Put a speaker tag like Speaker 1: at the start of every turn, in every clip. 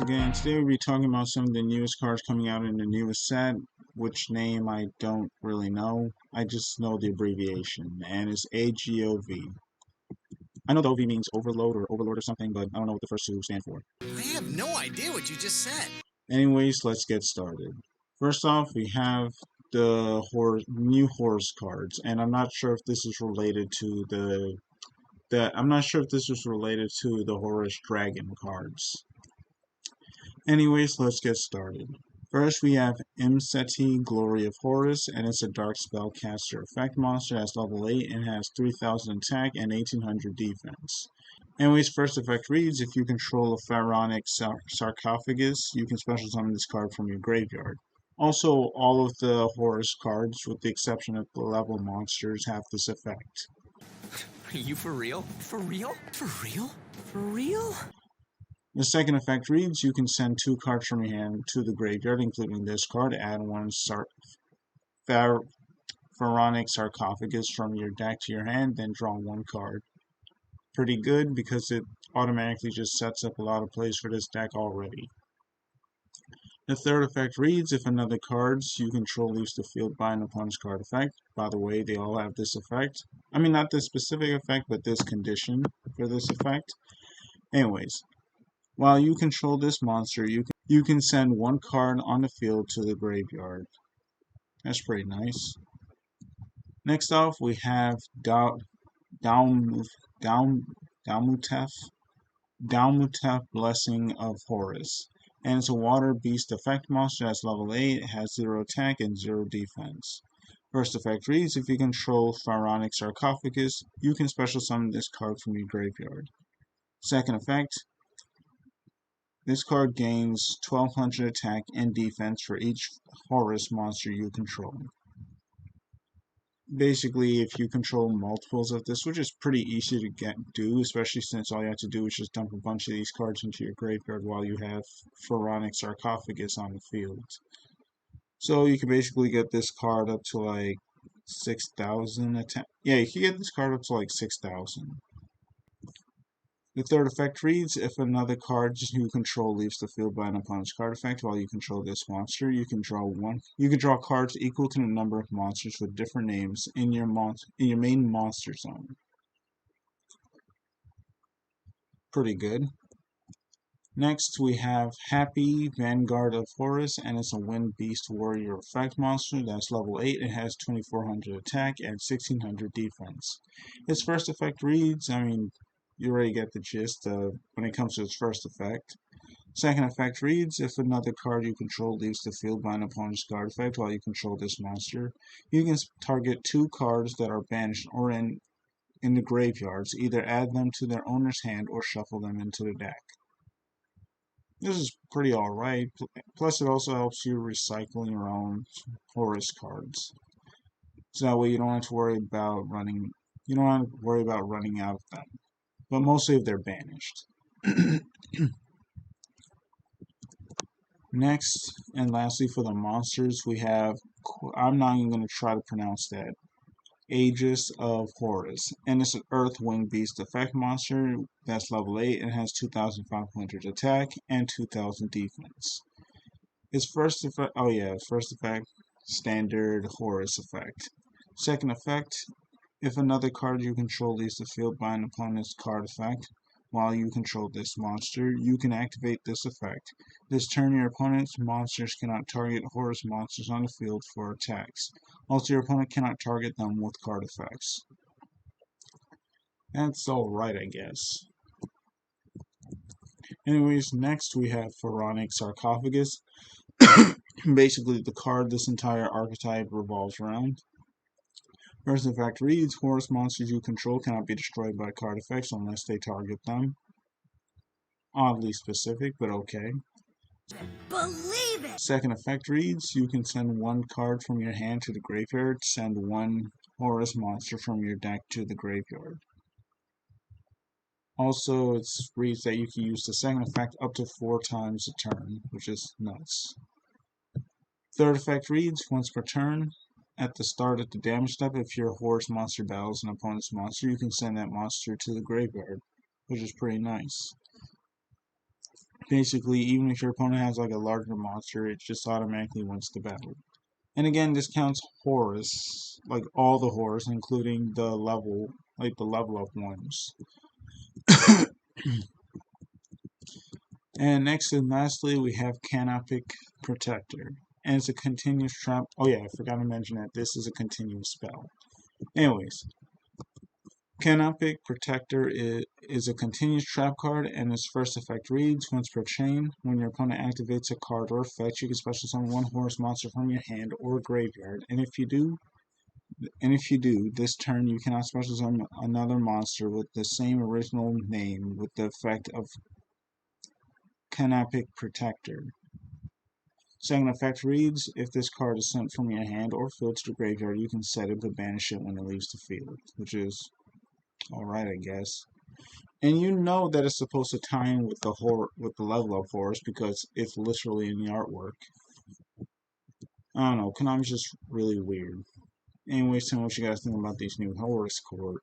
Speaker 1: Again. Today we'll be talking about some of the newest cards coming out in the newest set, which name I don't really know. I just know the abbreviation, and it's AGOV. I know the OV means overload or overlord or something, but I don't know what the first two stand for.
Speaker 2: I have no idea what you just said.
Speaker 1: Anyways, let's get started. First off, we have the new Horus cards, and I'm not sure if this is related to the Horus Dragon cards. Anyways, let's get started. First, we have Imseti, Glory of Horus, and it's a dark spellcaster effect monster that's level 8 and has 3000 attack and 1800 defense. Anyways, first effect reads, if you control a pharaonic sarcophagus, you can special summon this card from your graveyard. Also, all of the Horus cards, with the exception of the level monsters, have this effect.
Speaker 2: Are you for real? For real? For real? For real?
Speaker 1: The second effect reads, you can send 2 cards from your hand to the graveyard, including this card, add 1 pharaonic sarcophagus from your deck to your hand, then draw 1 card. Pretty good, because it automatically just sets up a lot of plays for this deck already. The third effect reads, if another card you control leaves the field by an opponent's card effect. By the way, they all have this effect. I mean, not this specific effect, but this condition for this effect. Anyways, while you control this monster, you can send 1 card on the field to the graveyard. That's pretty nice. Next off, we have Dalmutef, Blessing of Horus. And it's a water beast effect monster that's level 8, it has 0 attack and 0 defense. First effect reads, if you control Pharaonic Sarcophagus, you can special summon this card from your graveyard. Second effect, this card gains 1200 attack and defense for each Horus monster you control. Basically, if you control multiples of this, which is pretty easy to do, especially since all you have to do is just dump a bunch of these cards into your graveyard while you have Pharaonic Sarcophagus on the field. So you can basically get this card up to like 6,000 attack. Yeah, you can get this card up to like 6,000. The third effect reads, if another card you control leaves the field by an opponent's card effect while you control this monster, you can draw cards equal to the number of monsters with different names in your main monster zone. Pretty good. Next, we have Happy, Vanguard of Horus, and it's a Wind Beast Warrior effect monster that's level 8. It has 2400 attack and 1600 defense. Its first effect reads, you already get the gist of when it comes to its first effect. Second effect reads, if another card you control leaves the field by an opponent's card effect while you control this monster, you can target 2 cards that are banished or in the graveyards, either add them to their owner's hand or shuffle them into the deck. This is pretty alright, plus it also helps you recycle your own Horus cards. So that way you don't have to worry about running out of them. But mostly if they're banished. Next, and lastly for the monsters, we have, I'm not even going to try to pronounce that, Aegis of Horus. And it's an Earth Wing Beast effect monster that's level 8 and has 2,500 attack and 2,000 defense. Its first effect, standard Horus effect. Second effect, if another card you control leaves the field by an opponent's card effect while you control this monster, you can activate this effect. This turn, your opponent's monsters cannot target Horus monsters on the field for attacks. Also, your opponent cannot target them with card effects. That's alright, I guess. Anyways, next we have Pharaonic Sarcophagus. Basically, the card this entire archetype revolves around. First effect reads, Horus monsters you control cannot be destroyed by card effects unless they target them. Oddly specific, but okay.
Speaker 3: Believe it!
Speaker 1: Second effect reads, you can send 1 card from your hand to the graveyard, send 1 Horus monster from your deck to the graveyard. Also, it reads that you can use the second effect up to 4 times a turn, which is nuts. Third effect reads, once per turn, at the start of the damage step, if your Horus monster battles an opponent's monster, you can send that monster to the graveyard, which is pretty nice. Basically, even if your opponent has like a larger monster, it just automatically wins the battle. And again, this counts Horus, like all the Horus, including the level up ones. And next and lastly, we have Canopic Protector. And it's a continuous trap. Oh yeah, I forgot to mention that this is a continuous spell. Anyways, Canopic Protector is a continuous trap card, and its first effect reads, once per chain, when your opponent activates a card or effect, you can special summon one Horus monster from your hand or graveyard, and if you do, this turn you cannot special summon another monster with the same original name with the effect of Canopic Protector. Second effect reads, if this card is sent from your hand or field to the graveyard, you can set it but banish it when it leaves the field, which is alright, I guess. And you know that it's supposed to tie in with the level up Horus because it's literally in the artwork. I don't know, Konami's just really weird. Anyways, tell me what you guys think about these new Horus cards.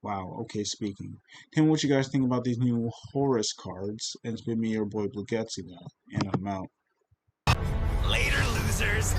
Speaker 1: Wow, okay, speaking. Tell me what you guys think about these new Horus cards. And it's been me, your boy Bluegetsu now, and I'm out.
Speaker 2: Later, losers.